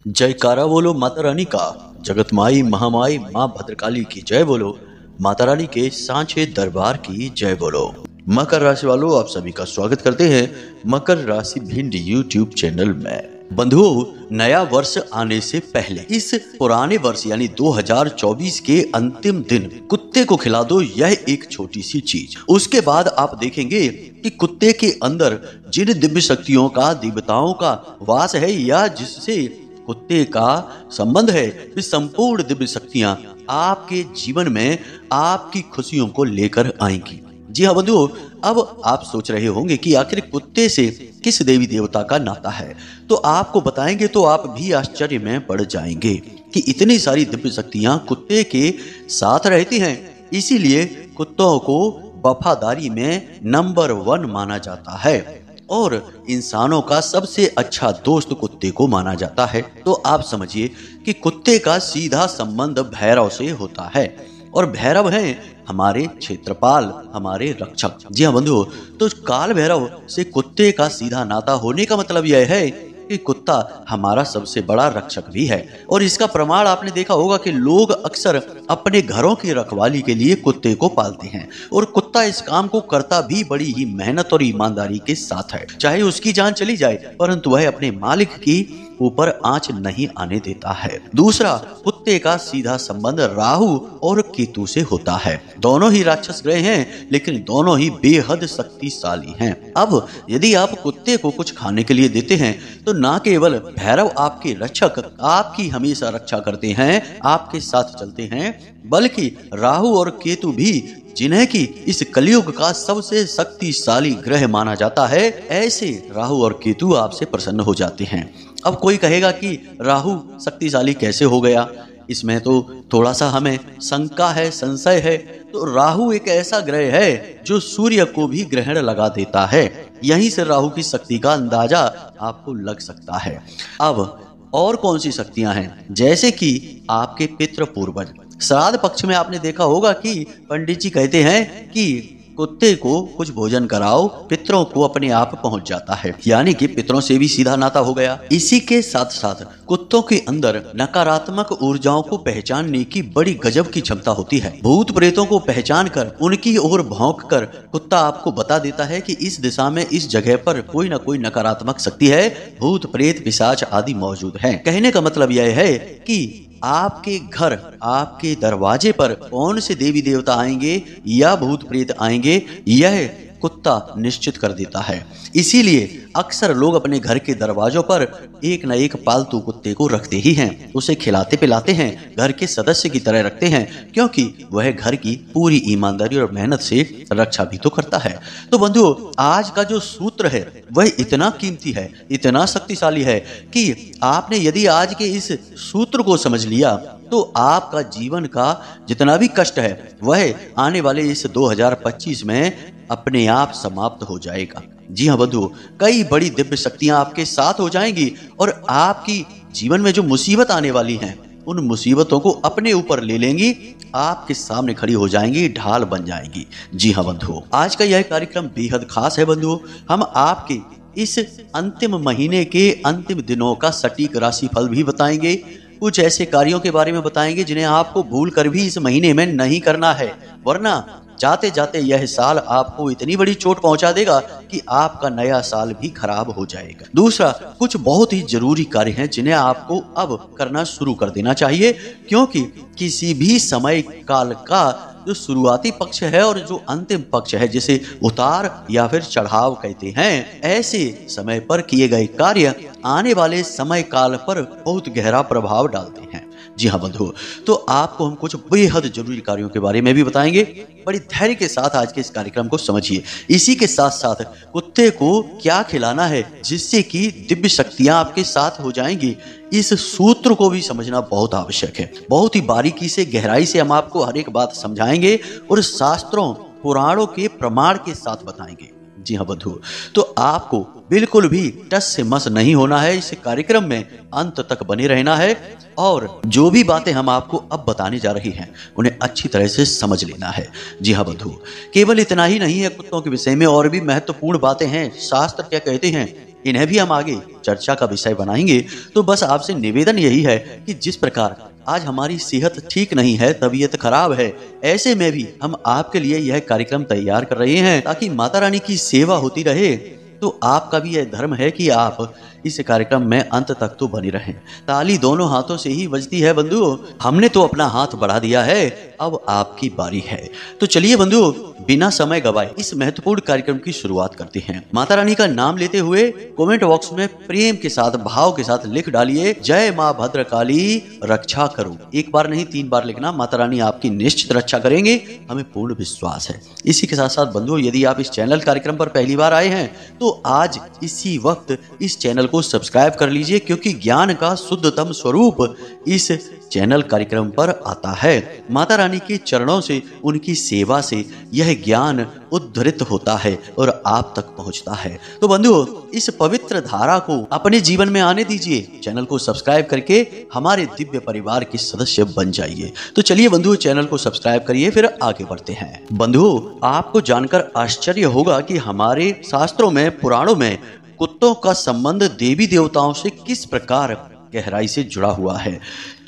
जयकारा बोलो माता रानी का। जगत माई महामाई माँ भद्रकाली की जय बोलो। माता रानी के सांचे दरबार की जय बोलो। मकर राशि वालों, आप सभी का स्वागत करते हैं मकर राशि भिंड यूट्यूब चैनल में। बंधुओं, नया वर्ष आने से पहले इस पुराने वर्ष यानी 2024 के अंतिम दिन कुत्ते को खिला दो यह एक छोटी सी चीज। उसके बाद आप देखेंगे कि कुत्ते के अंदर जिन दिव्य शक्तियों का, देवताओं का वास है या जिससे कुत्ते का संबंध है, वे संपूर्ण दिव्य शक्तियां आपके जीवन में आपकी खुशियों को लेकर आएंगी। जी हाँ बंधुओं, अब आप सोच रहे होंगे कि आखिर कुत्ते से किस देवी देवता का नाता है, तो आपको बताएंगे तो आप भी आश्चर्य में पड़ जाएंगे कि इतनी सारी दिव्य शक्तियां कुत्ते के साथ रहती हैं। इसीलिए कुत्तों को वफादारी में नंबर 1 माना जाता है और इंसानों का सबसे अच्छा दोस्त कुत्ते को माना जाता है। तो आप समझिए कि कुत्ते का सीधा संबंध भैरव से होता है और भैरव हैं हमारे क्षेत्रपाल, हमारे रक्षक। जी हाँ बंधुओं, तो काल भैरव से कुत्ते का सीधा नाता होने का मतलब यह है कि कुत्ता हमारा सबसे बड़ा रक्षक भी है। और इसका प्रमाण आपने देखा होगा कि लोग अक्सर अपने घरों की रखवाली के लिए कुत्ते को पालते हैं और कुत्ता इस काम को करता भी बड़ी ही मेहनत और ईमानदारी के साथ है। चाहे उसकी जान चली जाए परंतु वह अपने मालिक की ऊपर आंच नहीं आने देता है। दूसरा, कुत्ते का सीधा संबंध राहु और केतु से होता है। दोनों ही राक्षस ग्रह हैं लेकिन दोनों ही बेहद शक्तिशाली हैं। अब यदि आप कुत्ते को कुछ खाने के लिए देते हैं तो ना केवल भैरव आपके रक्षक आपकी हमेशा रक्षा करते हैं, आपके साथ चलते हैं, बल्कि राहु और केतु भी, जिन्हें कि इस कलयुग का सबसे शक्तिशाली ग्रह माना जाता है, ऐसे राहु और केतु आपसे प्रसन्न हो जाते हैं। अब कोई कहेगा कि राहु शक्तिशाली कैसे हो गया, इसमें तो थोड़ा सा हमें शंका है, संशय है। तो राहु एक ऐसा ग्रह है जो सूर्य को भी ग्रहण लगा देता है। यहीं से राहु की शक्ति का अंदाजा आपको लग सकता है। अब और कौन सी शक्तियां हैं, जैसे कि आपके पितृ पूर्वज। श्राद्ध पक्ष में आपने देखा होगा कि पंडित जी कहते हैं कि कुत्ते को कुछ भोजन कराओ, पितरों को अपने आप पहुंच जाता है, यानी कि पितरों से भी सीधा नाता हो गया। इसी के साथ साथ कुत्तों के अंदर नकारात्मक ऊर्जाओं को पहचानने की बड़ी गजब की क्षमता होती है। भूत प्रेतों को पहचान कर उनकी ओर भौंक कर कुत्ता आपको बता देता है कि इस दिशा में, इस जगह पर कोई न कोई नकारात्मक शक्ति है, भूत प्रेत पिशाच आदि मौजूद है। कहने का मतलब यह है कि आपके घर, आपके दरवाजे पर कौन से देवी देवता आएंगे या भूत प्रेत आएंगे, यह कुत्ता निश्चित कर देता है। इसीलिए अक्सर लोग अपने घर के दरवाजों पर एक न एक पालतू कुत्ते को रखते ही हैं। उसे खिलाते पिलाते हैं, घर के सदस्य की तरह रखते हैं, क्योंकि वह घर की पूरी ईमानदारी और मेहनत से रक्षा भी तो करता है। तो बंधुओं, आज का जो सूत्र है वह इतना कीमती है, इतना शक्तिशाली है कि आपने यदि आज के इस सूत्र को समझ लिया तो आपका जीवन का जितना भी कष्ट है वह आने वाले इस 2025 में अपने आप समाप्त हो जाएगा। जी हाँ बंधुओं, कई बड़ी दिव्य शक्तियां आपके साथ हो जाएंगी और आपकी जीवन में जो मुसीबत आने वाली हैं उन मुसीबतों को अपने ऊपर ले लेंगी, आपके सामने खड़ी हो जाएंगी, ढाल बन जाएंगी। जी हाँ बंधुओं, आज का यह कार्यक्रम बेहद खास है बंधुओं। हम आपके इस अंतिम महीने के अंतिम दिनों का सटीक राशिफल भी बताएंगे, कुछ ऐसे कार्यों के बारे में बताएंगे जिन्हें आपको भूल कर भी इस महीने में नहीं करना है, वरना जाते जाते यह साल आपको इतनी बड़ी चोट पहुंचा देगा कि आपका नया साल भी खराब हो जाएगा। दूसरा, कुछ बहुत ही जरूरी कार्य हैं जिन्हें आपको अब करना शुरू कर देना चाहिए, क्योंकि किसी भी समय काल का जो शुरुआती पक्ष है और जो अंतिम पक्ष है, जिसे उतार या फिर चढ़ाव कहते हैं, ऐसे समय पर किए गए कार्य आने वाले समय काल पर बहुत गहरा प्रभाव डालते हैं। जी हाँ बंधुओं, तो आपको हम कुछ बेहद जरूरी कार्यों के बारे में भी बताएंगे। बड़ी धैर्य के साथ आज के इस कार्यक्रम को समझिए। इसी के साथ साथ कुत्ते को क्या खिलाना है जिससे कि दिव्य शक्तियां आपके साथ हो जाएंगी, इस सूत्र को भी समझना बहुत आवश्यक है। बहुत ही बारीकी से, गहराई से हम आपको हर एक बात समझाएंगे और शास्त्रों, पुराणों के प्रमाण के साथ बताएंगे। जी हाँ बंधुओं, तो आपको बिल्कुल भी टस से मस नहीं होना है, इस कार्यक्रम में अंत तक बने रहना है और जो भी बातें हम आपको अब बताने जा रही हैं उन्हें अच्छी तरह से समझ लेना है। जी हाँ बंधुओं, केवल इतना ही नहीं है, कुत्तों के विषय में और भी महत्वपूर्ण बातें हैं। शास्त्र क्या कहते हैं इन्हें भी हम आगे चर्चा का विषय बनाएंगे। तो बस आपसे निवेदन यही है कि जिस प्रकार आज हमारी सेहत ठीक नहीं है, तबीयत खराब है, ऐसे में भी हम आपके लिए यह कार्यक्रम तैयार कर रहे हैं ताकि माता रानी की सेवा होती रहे। तो आपका भी यह धर्म है कि आप इस कार्यक्रम में अंत तक तो बने रहें। ताली दोनों हाथों से ही बजती है बंधुओं। हमने तो अपना हाथ बढ़ा दिया है, अब आपकी बारी है। तो चलिए बंधुओं, बिना समय गवाए इस महत्वपूर्ण कार्यक्रम की शुरुआत करते हैं। माता रानी का नाम लेते हुए कमेंट बॉक्स में प्रेम के साथ, भाव के साथ लिख डालिए, जय माँ भद्रकाली रक्षा करो। एक बार नहीं 3 बार लिखना। माता रानी आपकी निश्चित रक्षा करेंगे, हमें पूर्ण विश्वास है। इसी के साथ साथ बंधुओं, यदि आप इस चैनल कार्यक्रम पर पहली बार आए हैं तो आज इसी वक्त इस चैनल को सब्सक्राइब कर लीजिए, क्योंकि ज्ञान का शुद्धतम स्वरूप इस चैनल कार्यक्रम पर आता है। माता रानी के चरणों से, उनकी सेवा से यह ज्ञान उद्धृत होता है और आप तक पहुंचता है। तो बंधुओं, इस पवित्र धारा को अपने जीवन में आने दीजिए। चैनल को सब्सक्राइब करके हमारे दिव्य परिवार के सदस्य बन जाइए। तो चलिए बंधुओं, चैनल को सब्सक्राइब करिए, फिर आगे बढ़ते हैं। बंधुओं, आपको जानकर आश्चर्य होगा कि हमारे शास्त्रों में, पुराणों में कुत्तों का संबंध देवी देवताओं से किस प्रकार गहराई से जुड़ा हुआ है।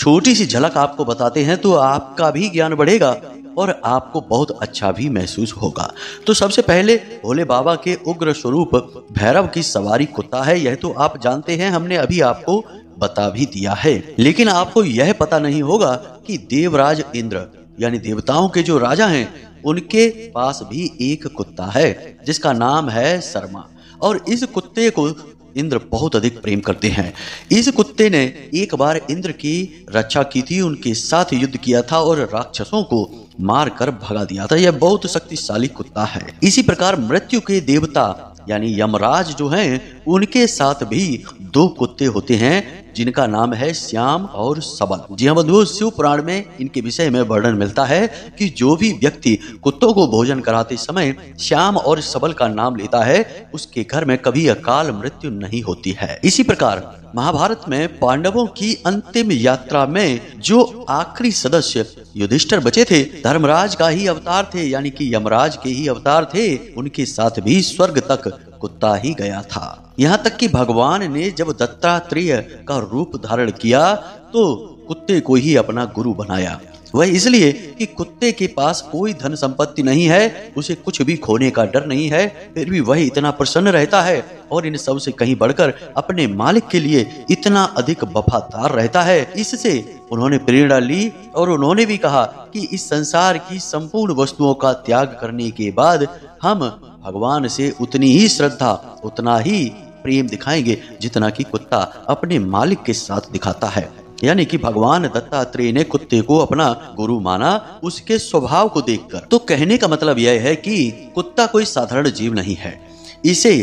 छोटी सी झलक आपको बताते हैं तो आपका भी ज्ञान बढ़ेगा और आपको बहुत अच्छा भी महसूस होगा। तो सबसे पहले भोले बाबा के उग्र स्वरूप भैरव की सवारी कुत्ता है। यह तो आप जानते हैं, हमने अभी आपको बता भी दिया है। लेकिन आपको यह पता नहीं होगा कि देवराज इंद्र यानी देवताओं के जो राजा हैं, उनके पास भी एक कुत्ता है जिसका नाम है शर्मा। और इस कुत्ते को इंद्र बहुत अधिक प्रेम करते हैं। इस कुत्ते ने एक बार इंद्र की रक्षा की थी, उनके साथ युद्ध किया था और राक्षसों को मार कर भगा दिया था। यह बहुत शक्तिशाली कुत्ता है। इसी प्रकार मृत्यु के देवता यानी यमराज जो हैं, उनके साथ भी 2 कुत्ते होते हैं जिनका नाम है श्याम और सबल। जी हाँ बंधुओं, शिव पुराण में इनके विषय में वर्णन मिलता है कि जो भी व्यक्ति कुत्तों को भोजन कराते समय श्याम और सबल का नाम लेता है, उसके घर में कभी अकाल मृत्यु नहीं होती है। इसी प्रकार महाभारत में पांडवों की अंतिम यात्रा में जो आखिरी सदस्य युधिष्ठिर बचे थे, धर्मराज का ही अवतार थे, यानी कि यमराज के ही अवतार थे। उनके साथ भी स्वर्ग तक कुत्ता ही गया था। यहाँ तक कि भगवान ने जब दत्तात्रेय का रूप धारण किया तो कुत्ते को ही अपना गुरु बनाया। वह इसलिए कि कुत्ते के पास कोई धन संपत्ति नहीं है, उसे कुछ भी खोने का डर नहीं है, फिर भी वह इतना प्रसन्न रहता है और इन सब से कहीं बढ़कर अपने मालिक के लिए इतना अधिक वफादार रहता है। इससे उन्होंने प्रेरणा ली और उन्होंने भी कहा कि इस संसार की संपूर्ण वस्तुओं का त्याग करने के बाद हम भगवान से उतनी ही श्रद्धा, उतना ही प्रेम दिखाएंगे जितना कि कुत्ता अपने मालिक के साथ दिखाता है। यानी कि भगवान दत्तात्रेय ने कुत्ते को अपना गुरु माना उसके स्वभाव को देखकर। तो कहने का मतलब यह है कि कुत्ता कोई साधारण जीव नहीं है, इसे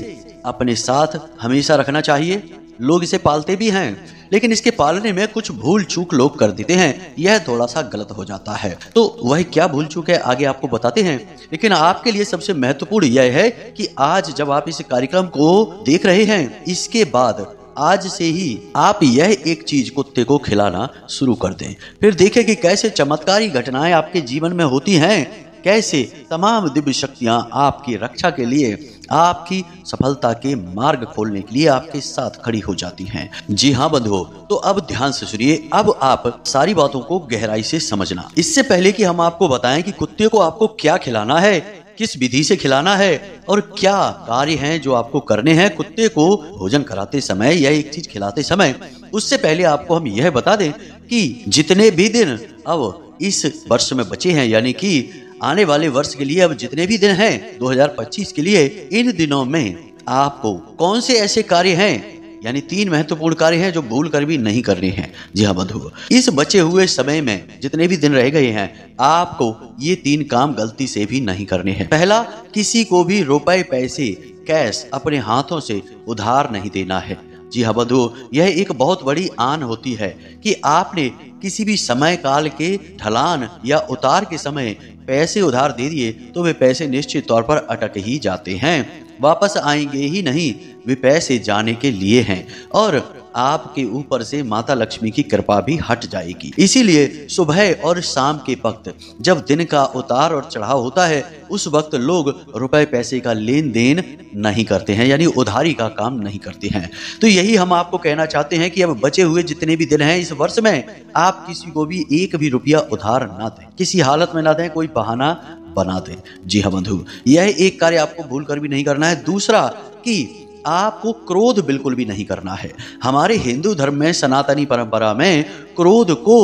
अपने साथ हमेशा रखना चाहिए। लोग इसे पालते भी हैं, लेकिन इसके पालने में कुछ भूल चूक लोग कर देते हैं, यह थोड़ा सा गलत हो जाता है। तो वह क्या भूल चूक है आगे आपको बताते हैं। लेकिन आपके लिए सबसे महत्वपूर्ण यह है कि आज जब आप इस कार्यक्रम को देख रहे हैं, इसके बाद आज से ही आप यह एक चीज कुत्ते को खिलाना शुरू कर दें। फिर देखें कि कैसे चमत्कारी घटनाएं आपके जीवन में होती हैं, कैसे तमाम दिव्य शक्तियां आपकी रक्षा के लिए, आपकी सफलता के मार्ग खोलने के लिए आपके साथ खड़ी हो जाती हैं। जी हाँ बंधुओं, तो अब ध्यान से सुनिए। अब आप सारी बातों को गहराई से समझना। इससे पहले कि हम आपको बताएं कि कुत्ते को आपको क्या खिलाना है, किस विधि से खिलाना है और क्या कार्य हैं जो आपको करने हैं कुत्ते को भोजन कराते समय या एक चीज खिलाते समय, उससे पहले आपको हम यह बता दें कि जितने भी दिन अब इस वर्ष में बचे हैं, यानी कि आने वाले वर्ष के लिए अब जितने भी दिन हैं 2025 के लिए, इन दिनों में आपको कौन से ऐसे कार्य हैं, यानी 3 महत्वपूर्ण कार्य हैं जो भूल कर भी नहीं करने हैं। जी हाँ बंधुओं, इस बचे हुए समय में जितने भी दिन रह गए हैं, आपको ये 3 काम गलती से भी नहीं करने हैं। पहला, किसी को भी रुपए पैसे कैश अपने हाथों से उधार नहीं देना है। जी हाँ बंधुओं, यह एक बहुत बड़ी आन होती है कि आपने किसी भी समय काल के ढलान या उतार के समय पैसे उधार दे दिए तो वे पैसे निश्चित तौर पर अटक ही जाते हैं, वापस आएंगे ही नहीं, वे पैसे जाने के लिए हैं। और आपके ऊपर से माता लक्ष्मी की कृपा भी हट जाएगी। इसीलिए सुबह और शाम के वक्त जब दिन का उतार और चढ़ाव होता है, उस वक्त लोग रुपए पैसे का लेन देन नहीं करते हैं, यानी उधारी का काम नहीं करते हैं। तो यही हम आपको कहना चाहते हैं कि अब बचे हुए जितने भी दिन हैं इस वर्ष में, आप किसी को भी एक भी रुपया उधार ना दें, किसी हालत में ना दें, कोई बहाना बना दें। जी हाँ बंधु, यह एक कार्य आपको भूल कर भी नहीं करना है। दूसरा कि आपको क्रोध बिल्कुल भी नहीं करना है। हमारे हिंदू धर्म में, सनातनी परंपरा में क्रोध को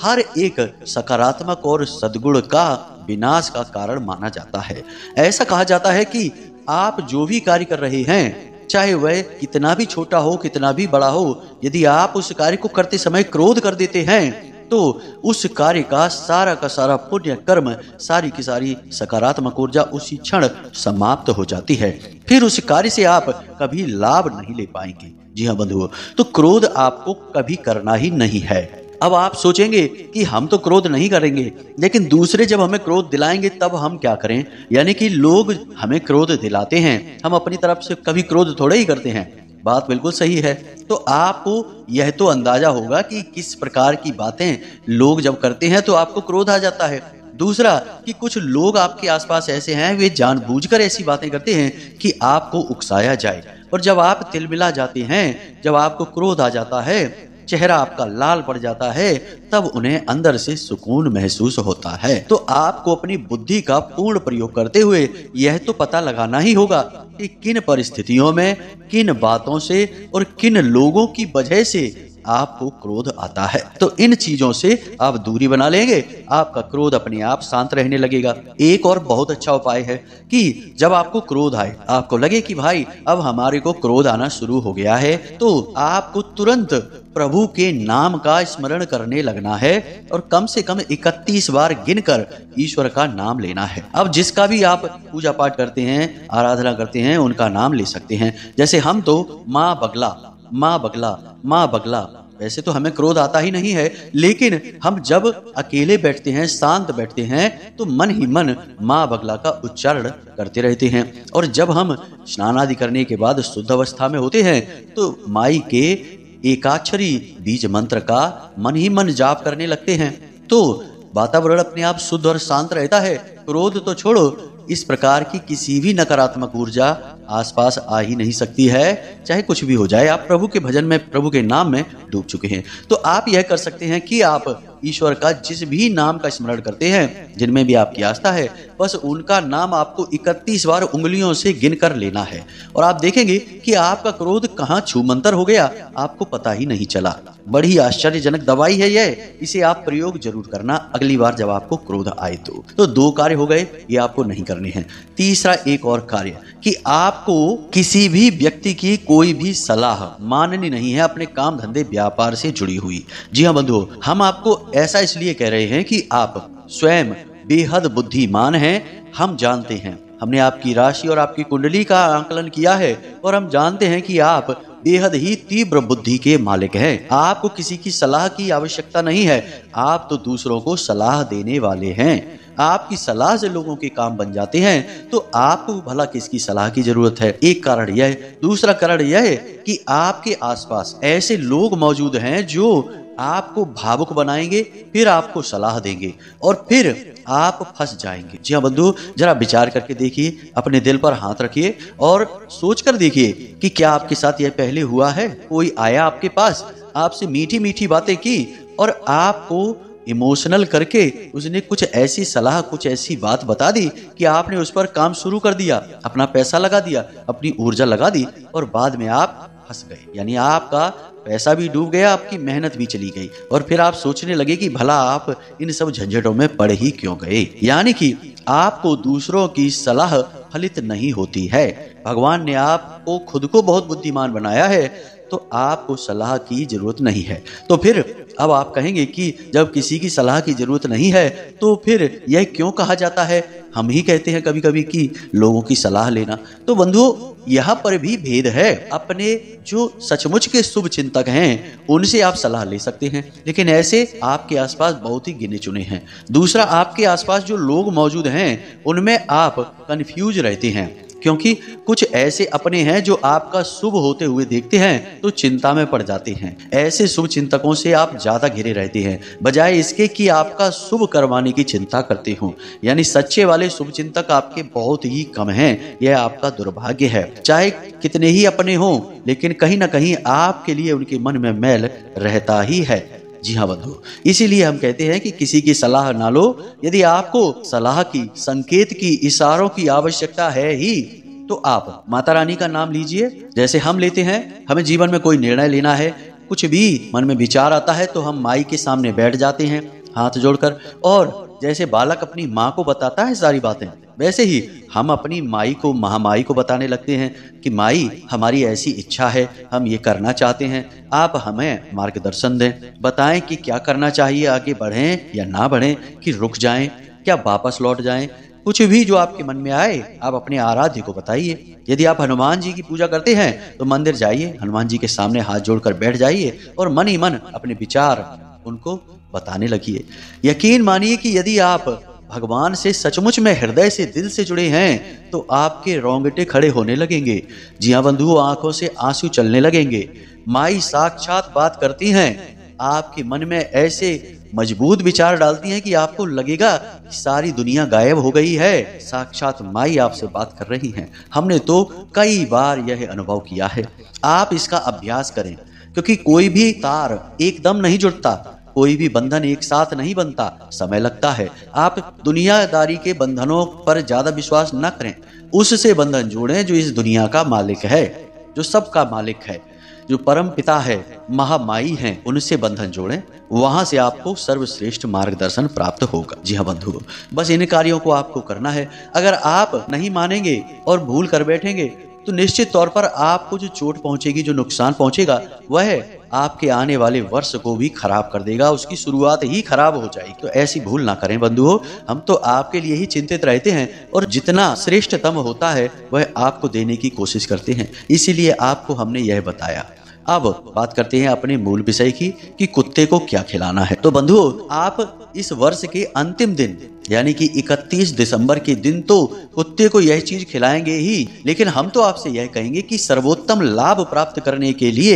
हर एक सकारात्मक और सद्गुण का विनाश का कारण माना जाता है। ऐसा कहा जाता है कि आप जो भी कार्य कर रहे हैं, चाहे वह कितना भी छोटा हो, कितना भी बड़ा हो, यदि आप उस कार्य को करते समय क्रोध कर देते हैं तो उस कार्य का सारा पुण्य कर्म, सारी की सारी सकारात्मक ऊर्जा उसी क्षण समाप्त हो जाती है। फिर उस कार्य से आप कभी लाभ नहीं ले पाएंगे। जी हाँ बंधुओं, तो क्रोध आपको कभी करना ही नहीं है। अब आप सोचेंगे कि हम तो क्रोध नहीं करेंगे, लेकिन दूसरे जब हमें क्रोध दिलाएंगे तब हम क्या करें? यानी कि लोग हमें क्रोध दिलाते हैं, हम अपनी तरफ से कभी क्रोध थोड़े ही करते हैं। बात बिल्कुल सही है। तो आपको यह तो अंदाजा होगा कि किस प्रकार की बातें लोग जब करते हैं तो आपको क्रोध आ जाता है। दूसरा कि कुछ लोग आपके आसपास ऐसे हैं, वे जानबूझकर ऐसी बातें करते हैं कि आपको उकसाया जाए, और जब आप तिलमिला जाते हैं, जब आपको क्रोध आ जाता है, चेहरा आपका लाल पड़ जाता है, तब उन्हें अंदर से सुकून महसूस होता है। तो आपको अपनी बुद्धि का पूर्ण प्रयोग करते हुए यह तो पता लगाना ही होगा कि किन परिस्थितियों में, किन बातों से और किन लोगों की वजह से आपको क्रोध आता है। तो इन चीजों से आप दूरी बना लेंगे, आपका क्रोध अपने आप शांत रहने लगेगा। एक और बहुत अच्छा उपाय है कि जब आपको क्रोध आए, आपको लगे कि भाई अब हमारे को क्रोध आना शुरू हो गया है, तो आपको तुरंत प्रभु के नाम का स्मरण करने लगना है और कम से कम 31 बार गिनकर ईश्वर का नाम लेना है। अब जिसका भी आप पूजा पाठ करते हैं, आराधना करते हैं, उनका नाम ले सकते हैं। जैसे हम तो माँ बगला, माँ बगला, माँ बगला, वैसे तो हमें क्रोध आता ही नहीं है, लेकिन हम जब अकेले बैठते हैं, शांत बैठते हैं, तो मन ही मन माँ बगला का उच्चारण करते रहते हैं। और जब हम स्नान आदि करने के बाद शुद्ध अवस्था में होते हैं तो माई के एकाक्षरी बीज मंत्र का मन ही मन जाप करने लगते हैं, तो वातावरण अपने आप शुद्ध और शांत रहता है। क्रोध तो छोड़ो, इस प्रकार की किसी भी नकारात्मक ऊर्जा आसपास आ ही नहीं सकती है, चाहे कुछ भी हो जाए। आप प्रभु के भजन में, प्रभु के नाम में डूब चुके हैं। तो आप यह कर सकते हैं कि आप ईश्वर का जिस भी नाम का स्मरण करते हैं, जिनमें भी आपकी आस्था है, बस उनका नाम आपको 31 बार उंगलियों से गिनकर लेना है, और आप देखेंगे कि आपका क्रोध कहाँ छूमंतर हो गया, आपको पता ही नहीं चला। बड़ी आश्चर्यजनक दवाई है यह, इसे आप प्रयोग जरूर करना अगली बार जब आपको क्रोध आए तो 2 कार्य हो गए, ये आपको नहीं करने हैं। तीसरा एक और कार्य कि आपको किसी भी व्यक्ति की कोई भी सलाह माननी नहीं है अपने काम धंधे व्यापार से जुड़ी हुई। जी हाँ बंधुओं, हम आपको ऐसा इसलिए कह रहे हैं कि आप स्वयं बेहद बुद्धिमान हैं। हम जानते हैं, हमने आपकी राशि और आपकी कुंडली का आकलन किया है, और हम जानते हैं कि आप बेहद ही तीव्र बुद्धि के मालिक हैं। आपको किसी की सलाह की आवश्यकता नहीं है, आप तो दूसरों को सलाह देने वाले हैं। आपकी सलाह से लोगों के काम बन जाते हैं, तो आपको भला किसकी सलाह की जरूरत है? एक कारण यह है। दूसरा कारण यह है कि आपके आसपास ऐसे लोग मौजूद हैं जो आपको भावुक बनाएंगे, फिर आपको सलाह देंगे, और फिर आप फंस जाएंगे। जी हाँ बंधु, जरा विचार करके देखिए, अपने दिल पर हाथ रखिए और सोच कर देखिए कि क्या आपके साथ यह पहले हुआ है? कोई आया आपके पास, आपसे मीठी मीठी बातें की, और आपको इमोशनल करके उसने कुछ ऐसी सलाह, कुछ ऐसी बात बता दी कि आपने उस पर काम शुरू कर दिया, अपना पैसा लगा दिया, अपनी ऊर्जा लगा दी, और बाद में आप फंस गए। यानी आपका पैसा भी डूब गया, आपकी मेहनत भी चली गई, और फिर आप सोचने लगे कि भला आप इन सब झंझटों में पड़ ही क्यों गए। यानी कि आपको दूसरों की सलाह फलित नहीं होती है। भगवान ने आपको खुद को बहुत बुद्धिमान बनाया है, तो आपको सलाह की जरूरत नहीं है। तो फिर अब आप कहेंगे कि जब किसी की सलाह की जरूरत नहीं है तो फिर यह क्यों कहा जाता है? हम ही कहते हैं कभी कभी कि लोगों की सलाह लेना। तो बंधुओं, यहाँ पर भी भेद है। अपने जो सचमुच के शुभ चिंतक हैं उनसे आप सलाह ले सकते हैं, लेकिन ऐसे आपके आसपास बहुत ही गिने चुने हैं। दूसरा, आपके आसपास जो लोग मौजूद हैं उनमें आप कंफ्यूज रहते हैं, क्योंकि कुछ ऐसे अपने हैं जो आपका शुभ होते हुए देखते हैं तो चिंता में पड़ जाते हैं। ऐसे शुभ चिंतकों से आप ज्यादा घिरे रहते हैं बजाय इसके कि आपका शुभ करवाने की चिंता करते हो। यानी सच्चे वाले शुभ चिंतक आपके बहुत ही कम हैं। यह आपका दुर्भाग्य है। चाहे कितने ही अपने हों, लेकिन कहीं ना कहीं आपके लिए उनके मन में मैल रहता ही है। जी हाँ बंधु, इसीलिए हम कहते हैं कि किसी की सलाह ना लो। यदि आपको सलाह की, संकेत की, इशारों की आवश्यकता है ही तो आप माता रानी का नाम लीजिए। जैसे हम लेते हैं, हमें जीवन में कोई निर्णय लेना है, कुछ भी मन में विचार आता है तो हम माई के सामने बैठ जाते हैं हाथ जोड़कर, और जैसे बालक अपनी माँ को बताता है सारी बातें, वैसे ही हम अपनी माई को, महामाई को बताने लगते हैं कि माई, हमारी ऐसी इच्छा है, हम ये करना चाहते हैं, आप हमें मार्गदर्शन दें, बताएं कि क्या करना चाहिए, आगे बढ़ें या ना बढ़ें, कि रुक जाएं, क्या वापस लौट जाएं। कुछ भी जो आपके मन में आए आप अपने आराध्य को बताइए। यदि आप हनुमान जी की पूजा करते हैं तो मंदिर जाइए, हनुमान जी के सामने हाथ जोड़कर बैठ जाइए और मन ही मन अपने विचार उनको बताने लगिए। यकीन मानिए कि यदि आप भगवान से सचमुच में हृदय से, दिल से जुड़े हैं तो आपके रोंगटे खड़े होने लगेंगे। जी हाँ बंधुओं, आंखों से आंसू चलने लगेंगे। माई साक्षात बात करती हैं, आपके मन में ऐसे मजबूत विचार डालती हैं कि आपको लगेगा कि सारी दुनिया गायब हो गई है, साक्षात माई आपसे बात कर रही हैं। हमने तो कई बार यह अनुभव किया है। आप इसका अभ्यास करें, क्योंकि कोई भी तार एकदम नहीं जुड़ता, कोई भी बंधन एक साथ नहीं बनता, समय लगता है। आप दुनियादारी के बंधनों पर ज्यादा विश्वास न करें, उससे बंधन जोड़ें जो इस दुनिया का मालिक है, जो सबका मालिक है, जो परम पिता है, महामाई हैं, उनसे बंधन जोड़ें। वहां से आपको सर्वश्रेष्ठ मार्गदर्शन प्राप्त होगा। जी हाँ बंधुओं, बस इन कार्यों को आपको करना है। अगर आप नहीं मानेंगे और भूल कर बैठेंगे तो निश्चित तौर पर आपको जो चोट पहुंचेगी, जो नुकसान पहुंचेगा, वह आपके आने वाले वर्ष को भी खराब कर देगा, उसकी शुरुआत ही खराब हो जाएगी। तो ऐसी भूल ना करें बंधुओं। हम तो आपके लिए ही चिंतित रहते हैं और जितना श्रेष्ठतम होता है वह आपको देने की कोशिश करते हैं, इसीलिए आपको हमने यह बताया। अब बात करते हैं अपने मूल विषय की कि कुत्ते को क्या खिलाना है। तो बंधुओं, आप इस वर्ष के अंतिम दिन यानी कि 31 दिसंबर के दिन तो कुत्ते को यह चीज खिलाएंगे ही, लेकिन हम तो आपसे यह कहेंगे कि सर्वोत्तम लाभ प्राप्त करने के लिए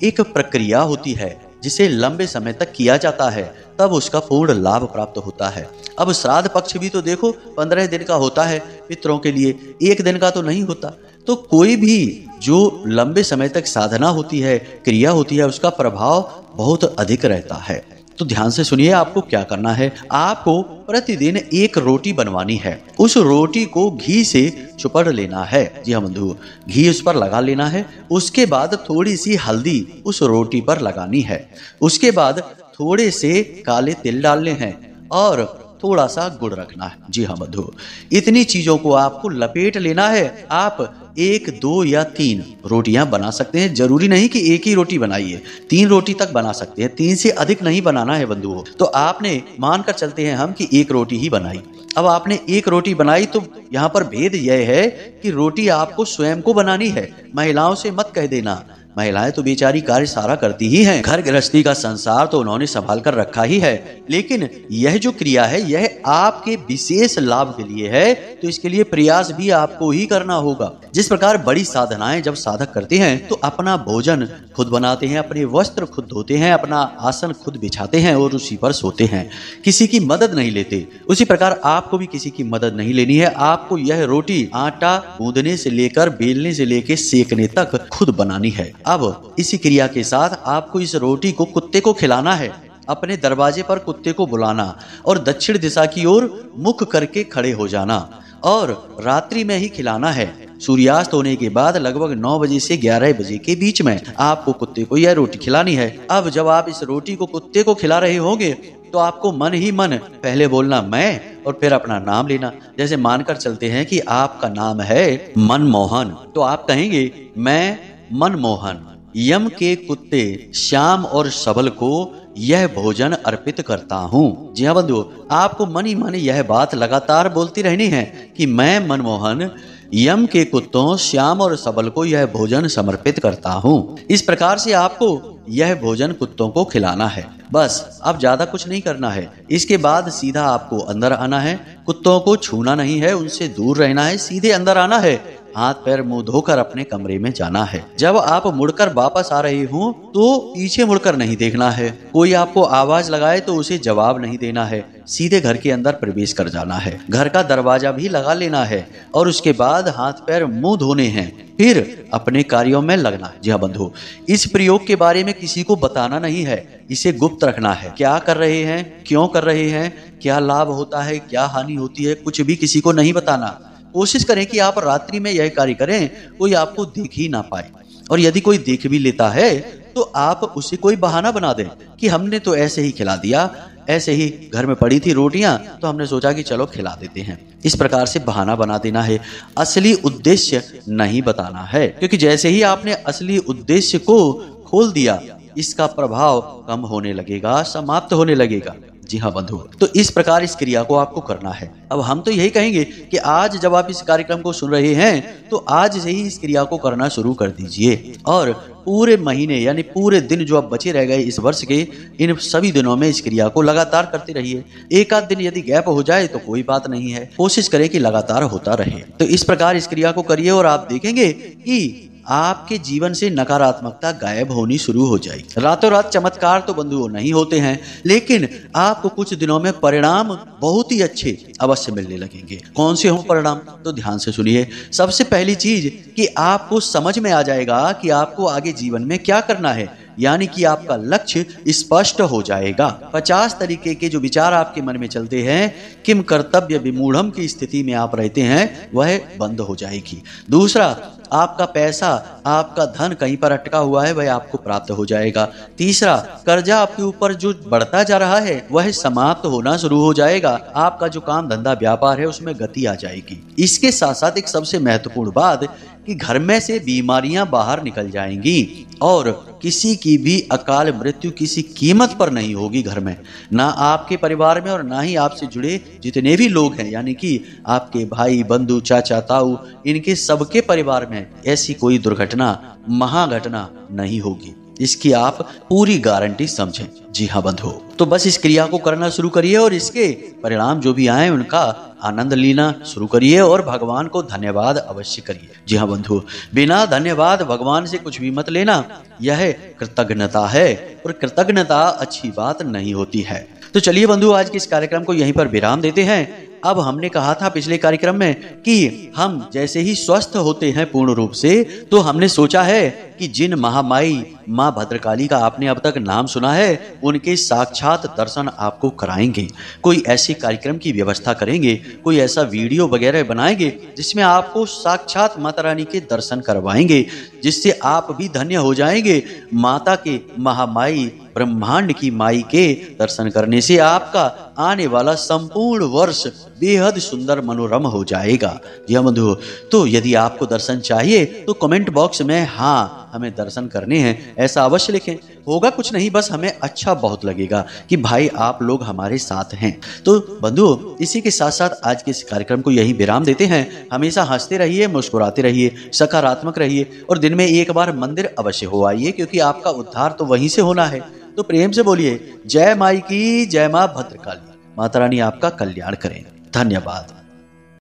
एक प्रक्रिया होती है जिसे लंबे समय तक किया जाता है, तब उसका पूर्ण लाभ प्राप्त होता है। अब श्राद्ध पक्ष भी तो देखो 15 दिन का होता है पितरों के लिए, एक दिन का तो नहीं होता। तो कोई भी जो लंबे समय तक साधना होती है, क्रिया होती है, उसका प्रभाव बहुत अधिक रहता है। तो ध्यान से सुनिए, आपको क्या करना है। आपको प्रतिदिन एक रोटी बनवानी है, उस रोटी को घी से चुपड़ लेना है। जी हाँ बंधु, घी उस पर लगा लेना है। उसके बाद थोड़ी सी हल्दी उस रोटी पर लगानी है। उसके बाद थोड़े से काले तिल डालने हैं और थोड़ा सा गुड़ रखना है। जी हाँ बंधु, इतनी चीजों को आपको लपेट लेना है। आप 1, 2 या 3 रोटियां बना सकते हैं, जरूरी नहीं कि एक ही रोटी बनाइए, 3 रोटी तक बना सकते हैं, 3 से अधिक नहीं बनाना है बंधुओं। तो आपने मानकर चलते हैं हम कि 1 रोटी ही बनाई। अब आपने 1 रोटी बनाई तो यहाँ पर भेद यह है कि रोटी आपको स्वयं को बनानी है, महिलाओं से मत कह देना। महिलाएं तो बेचारी कार्य सारा करती ही हैं, घर गृहस्थी का संसार तो उन्होंने संभाल कर रखा ही है, लेकिन यह जो क्रिया है यह आपके विशेष लाभ के लिए है, तो इसके लिए प्रयास भी आपको ही करना होगा। जिस प्रकार बड़ी साधनाएं जब साधक करते हैं तो अपना भोजन खुद बनाते हैं, अपने वस्त्र खुद धोते हैं, अपना आसन खुद बिछाते हैं और उसी पर सोते हैं, किसी की मदद नहीं लेते, उसी प्रकार आपको भी किसी की मदद नहीं लेनी है। आपको यह रोटी आटा गूंदने से लेकर, बेलने से लेकर सेकने तक खुद बनानी है। अब इसी क्रिया के साथ आपको इस रोटी को कुत्ते को खिलाना है। अपने दरवाजे पर कुत्ते को बुलाना और दक्षिण दिशा की ओर मुख करके खड़े हो जाना और रात्रि में ही खिलाना है। सूर्यास्त होने के बाद लगभग 9 बजे से 11 बजे के बीच में आपको कुत्ते को यह रोटी खिलानी है। अब जब आप इस रोटी को कुत्ते को खिला रहे होंगे तो आपको मन ही मन पहले बोलना मैं और फिर अपना नाम लेना। जैसे मानकर चलते हैं कि आपका नाम है मनमोहन, तो आप कहेंगे मैं मनमोहन यम के कुत्ते श्याम और सबल को यह भोजन अर्पित करता हूँ। जी हाँ बंधुओं, आपको मन ही मन यह बात लगातार बोलती रहनी है कि मैं मनमोहन यम के कुत्तों श्याम और सबल को यह भोजन समर्पित करता हूँ। इस प्रकार से आपको यह भोजन कुत्तों को खिलाना है। बस अब ज्यादा कुछ नहीं करना है। इसके बाद सीधा आपको अंदर आना है, कुत्तों को छूना नहीं है, उनसे दूर रहना है, सीधे अंदर आना है, हाथ पैर मुंह धोकर अपने कमरे में जाना है। जब आप मुड़कर वापस आ रहे हो तो पीछे मुड़कर नहीं देखना है। कोई आपको आवाज लगाए तो उसे जवाब नहीं देना है, सीधे घर के अंदर प्रवेश कर जाना है। घर का दरवाजा भी लगा लेना है और उसके बाद हाथ पैर मुंह धोने हैं, फिर अपने कार्यों में लगना है। जी हाँ बंधु, इस प्रयोग के बारे में किसी को बताना नहीं है, इसे गुप्त रखना है। क्या कर रहे हैं, क्यों कर रहे हैं, क्या लाभ होता है, क्या हानि होती है, कुछ भी किसी को नहीं बताना। कोशिश करें कि आप रात्रि में यह कार्य करें, कोई आपको देख ही ना पाए। और यदि कोई देख भी लेता है तो आप उसे कोई बहाना बना दें कि हमने तो ऐसे ही खिला दिया, ऐसे ही घर में पड़ी थी रोटियां तो हमने सोचा कि चलो खिला देते हैं। इस प्रकार से बहाना बना देना है, असली उद्देश्य नहीं बताना है, क्योंकि जैसे ही आपने असली उद्देश्य को खोल दिया इसका प्रभाव कम होने लगेगा, समाप्त होने लगेगा। जी हाँ बंधु, तो इस प्रकार इस क्रिया को आपको करना है। अब हम तो यही कहेंगे कि आज जब आप इस कार्यक्रम को सुन रहे हैं तो आज से ही इस क्रिया को करना शुरू कर दीजिए और पूरे महीने यानी पूरे दिन जो अब बचे रह गए इस वर्ष के, इन सभी दिनों में इस क्रिया को लगातार करते रहिए। एक आध दिन यदि गैप हो जाए तो कोई बात नहीं है, कोशिश करें कि लगातार होता रहे। तो इस प्रकार इस क्रिया को करिए और आप देखेंगे कि आपके जीवन से नकारात्मकता गायब होनी शुरू हो जाएगी। रातों रात चमत्कार तो बंधुओं नहीं होते हैं, लेकिन आपको कुछ दिनों में परिणाम बहुत ही अच्छे अवश्य मिलने लगेंगे। कौन से हों परिणाम, तो ध्यान से सुनिए। सबसे पहली चीज कि आपको समझ में आ जाएगा कि आपको आगे जीवन में क्या करना है, यानी कि आपका लक्ष्य स्पष्ट हो जाएगा। 50 तरीके के जो विचार आपके मन में चलते हैं, किम कर्तव्य विमूढ़म की स्थिति में आप रहते हैं, वह बंद हो जाएगी। दूसरा, आपका पैसा, आपका धन कहीं पर अटका हुआ है वह आपको प्राप्त हो जाएगा। तीसरा, कर्जा आपके ऊपर जो बढ़ता जा रहा है वह समाप्त होना शुरू हो जाएगा। आपका जो काम धंधा व्यापार है उसमें गति आ जाएगी। इसके साथ साथ एक सबसे महत्वपूर्ण बात कि घर में से बीमारियां बाहर निकल जाएंगी और किसी की भी अकाल मृत्यु किसी कीमत पर नहीं होगी घर में, ना आपके परिवार में और ना ही आपसे जुड़े जितने भी लोग हैं, यानी कि आपके भाई बंधु चाचा ताऊ, इनके सबके परिवार में ऐसी कोई दुर्घटना महाघटना नहीं होगी। इसकी आप पूरी गारंटी समझें। जी हाँ बंधु, तो बस इस क्रिया को करना शुरू करिए और इसके परिणाम जो भी आए उनका आनंद लेना शुरू करिए और भगवान को धन्यवाद अवश्य करिए। जी हाँ बंधु, बिना धन्यवाद भगवान से कुछ भी मत लेना, यह कृतज्ञता है और कृतज्ञता अच्छी बात नहीं होती है। तो चलिए बंधु, आज के इस कार्यक्रम को यहीं पर विराम देते हैं। अब हमने कहा था पिछले कार्यक्रम में कि हम जैसे ही स्वस्थ होते हैं पूर्ण रूप से, तो हमने सोचा है कि जिन महामाई माँ भद्रकाली का आपने अब तक नाम सुना है उनके साक्षात दर्शन आपको कराएंगे। कोई ऐसे कार्यक्रम की व्यवस्था करेंगे, कोई ऐसा वीडियो वगैरह बनाएंगे जिसमें आपको साक्षात माता रानी के दर्शन करवाएंगे, जिससे आप भी धन्य हो जाएंगे। माता के महामाई ब्रह्मांड की माई के दर्शन करने से आपका आने वाला संपूर्ण वर्ष बेहद सुंदर मनोरम हो जाएगा। यह बंधु, तो यदि आपको दर्शन चाहिए तो कमेंट बॉक्स में हाँ हमें दर्शन करने हैं ऐसा अवश्य लिखें। होगा कुछ नहीं, बस हमें अच्छा बहुत लगेगा कि भाई आप लोग हमारे साथ हैं। तो बंधु, इसी के साथ साथ आज के इस कार्यक्रम को यही विराम देते हैं। हमेशा हंसते रहिए, मुस्कुराते रहिए, सकारात्मक रहिए और दिन में एक बार मंदिर अवश्य हो आइए, क्योंकि आपका उद्धार तो वहीं से होना है। तो प्रेम से बोलिए जय माई की, जय माँ भद्रकाली। माता रानी आपका कल्याण करें। धन्यवाद।